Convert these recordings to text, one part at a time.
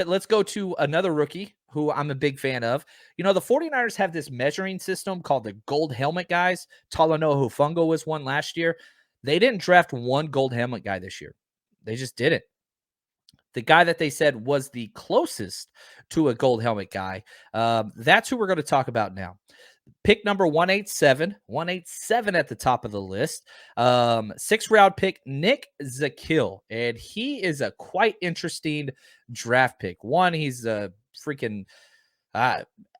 Let's go to another rookie who I'm a big fan of. The 49ers have this measuring system called the gold helmet guys. Talanoa Hufanga was one last year. They didn't draft one gold helmet guy this year. They just didn't. The guy that they said was the closest to a gold helmet guy, that's who we're going to talk about now. Pick number 187 at the top of the list. 6th round pick, Nick Zakelj. And he is a quite interesting draft pick. One, he's a freaking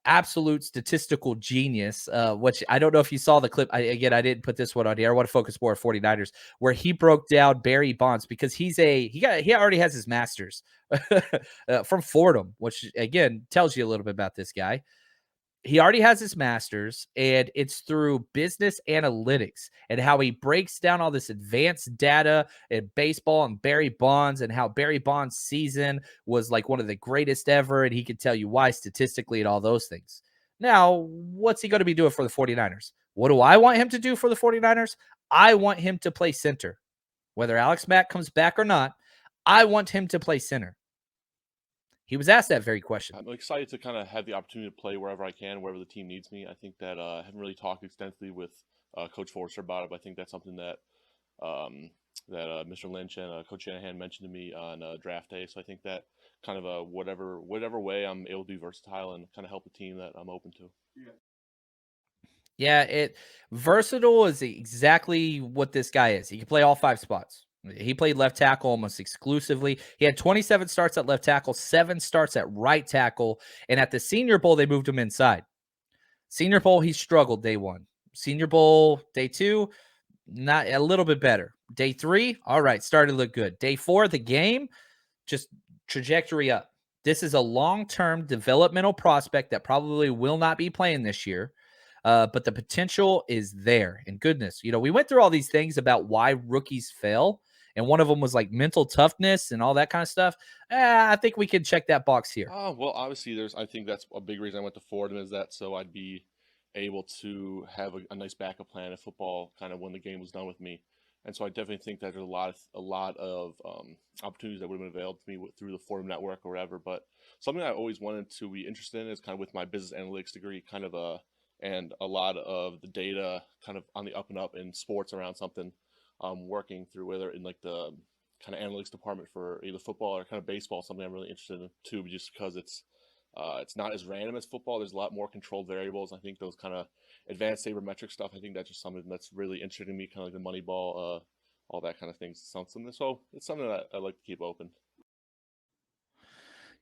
absolute statistical genius, which I don't know if you saw the clip. I didn't put this one on here. I want to focus more on 49ers, where he broke down Barry Bonds because he already has his master's from Fordham, which again tells you a little bit about this guy. He already has his master's, and it's through business analytics and how he breaks down all this advanced data in baseball and Barry Bonds, and how Barry Bonds' season was like one of the greatest ever, and he can tell you why statistically and all those things. Now, what's he going to be doing for the 49ers? What do I want him to do for the 49ers? I want him to play center. Whether Alex Mack comes back or not, I want him to play center. He was asked that very question. I'm excited to kind of have the opportunity to play wherever I can, wherever the team needs me. I think that I haven't really talked extensively with Coach Forrester about it, but I think that's something that Mr. Lynch and Coach Shanahan mentioned to me on draft day. So I think that kind of whatever way I'm able to be versatile and kind of help the team, that I'm open to. Yeah, versatile is exactly what this guy is. He can play all 5 spots. He played left tackle almost exclusively. He had 27 starts at left tackle, 7 starts at right tackle, and at the Senior Bowl, they moved him inside. Senior Bowl, he struggled day 1. Senior Bowl, day 2, not a little bit better. Day 3, all right, started to look good. Day 4, the game, just trajectory up. This is a long-term developmental prospect that probably will not be playing this year. But the potential is there. And goodness, we went through all these things about why rookies fail. And one of them was like mental toughness and all that kind of stuff. I think we can check that box here. Well, obviously, I think that's a big reason I went to Fordham, is that so I'd be able to have a nice backup plan of football kind of when the game was done with me. And so I definitely think that there's a lot of opportunities that would have been available to me through the Fordham network or whatever. But something I always wanted to be interested in is kind of with my business analytics degree, kind of and a lot of the data kind of on the up and up in sports around something, working through, whether in like the kind of analytics department for either football or kind of baseball, something I'm really interested in too, just because it's not as random as football. There's a lot more controlled variables. I think those kind of advanced sabermetric stuff, I think that's just something that's really interesting to me, kind of like the money ball, all that kind of thing. So it's something that I like to keep open.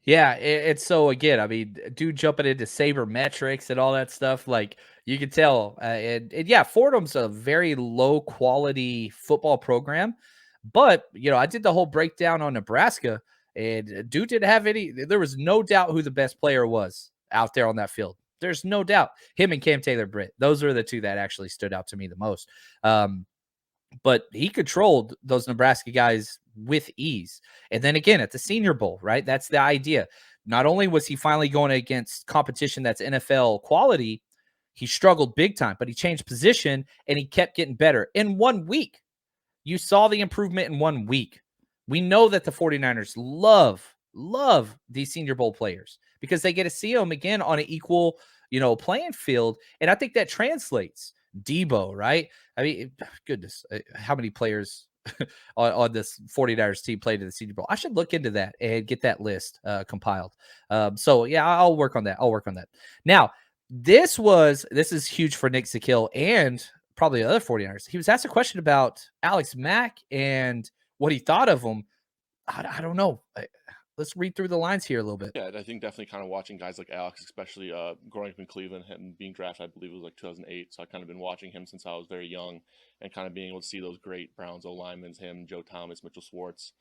Yeah, it's so again, I mean, dude jumping into sabermetrics and all that stuff, like you can tell. And yeah, Fordham's a very low quality football program. But, I did the whole breakdown on Nebraska, and dude didn't have there was no doubt who the best player was out there on that field. There's no doubt. Him and Cam Taylor-Britt. Those are the two that actually stood out to me the most. But he controlled those Nebraska guys with ease. And then again, at the Senior Bowl, right? That's the idea. Not only was he finally going against competition that's NFL quality, he struggled big time, but he changed position and he kept getting better. In 1 week, you saw the improvement in 1 week. We know that the 49ers love these Senior Bowl players because they get to see them again on an equal, playing field. And I think that translates. Debo, right? I mean, goodness, how many players on this 49ers team played in the Senior Bowl? I should look into that and get that list compiled. So yeah, I'll work on that. Now, this is huge for Nick Zakelj and probably the other 49ers. He was asked a question about Alex Mack and what he thought of him. I don't know. Let's read through the lines here a little bit. Yeah, I think definitely kind of watching guys like Alex, especially growing up in Cleveland and being drafted, I believe it was like 2008. So I kind of been watching him since I was very young, and kind of being able to see those great Browns O linemen, him, Joe Thomas, Mitchell Schwartz,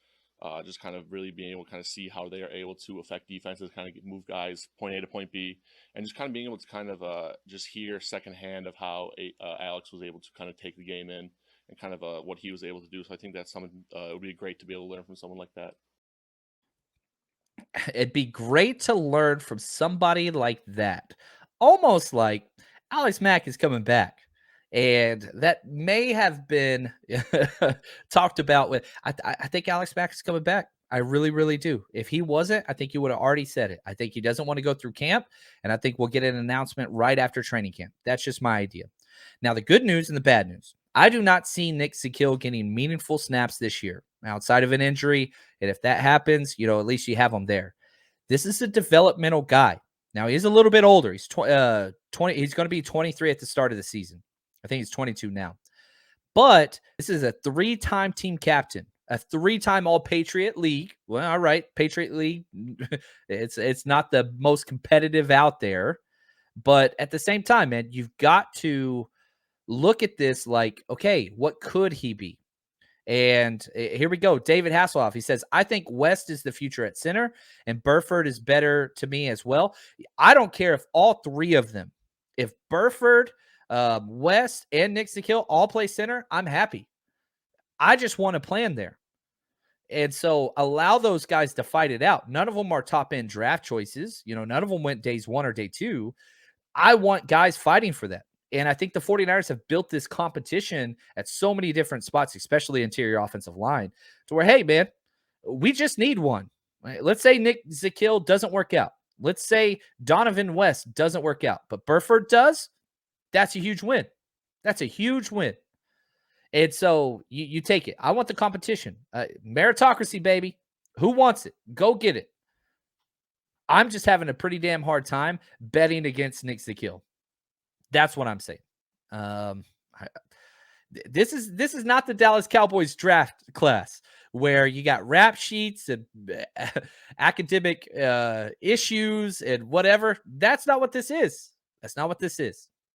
just kind of really being able to kind of see how they are able to affect defenses, kind of move guys point A to point B, and just kind of being able to kind of just hear secondhand of how Alex was able to kind of take the game in and kind of what he was able to do. So I think that's something it would be great to be able to learn from someone like that. It'd be great to learn from somebody like that. Almost like Alex Mack is coming back. And that may have been talked about with. I think Alex Mack is coming back. I really, really do. If he wasn't, I think he would have already said it. I think he doesn't want to go through camp, and I think we'll get an announcement right after training camp. That's just my idea. Now, the good news and the bad news. I do not see Nick Zakelj getting meaningful snaps this year outside of an injury. And if that happens, at least you have him there. This is a developmental guy. Now, he's a little bit older. He's 20. He's going to be 23 at the start of the season. I think he's 22 now. But this is a 3-time team captain, a 3-time All-Patriot League. Well, all right, Patriot League. it's not the most competitive out there. But at the same time, man, you've got to look at this like, okay, what could he be? And here we go. David Hasselhoff, he says, I think West is the future at center, and Burford is better to me as well. I don't care if all three of them, if Burford, West, and Nick Zakelj all play center, I'm happy. I just want to plan there. And so allow those guys to fight it out. None of them are top end draft choices. None of them went days 1 or day 2. I want guys fighting for that. And I think the 49ers have built this competition at so many different spots, especially interior offensive line, to where, hey, man, we just need one. Right? Let's say Nick Zakelj doesn't work out. Let's say Donovan West doesn't work out, but Burford does. That's a huge win. That's a huge win. And so you take it. I want the competition. Meritocracy, baby. Who wants it? Go get it. I'm just having a pretty damn hard time betting against Nick Zakelj. That's what I'm saying. This is not the Dallas Cowboys draft class where you got rap sheets and academic issues and whatever. That's not what this is. That's not what this is.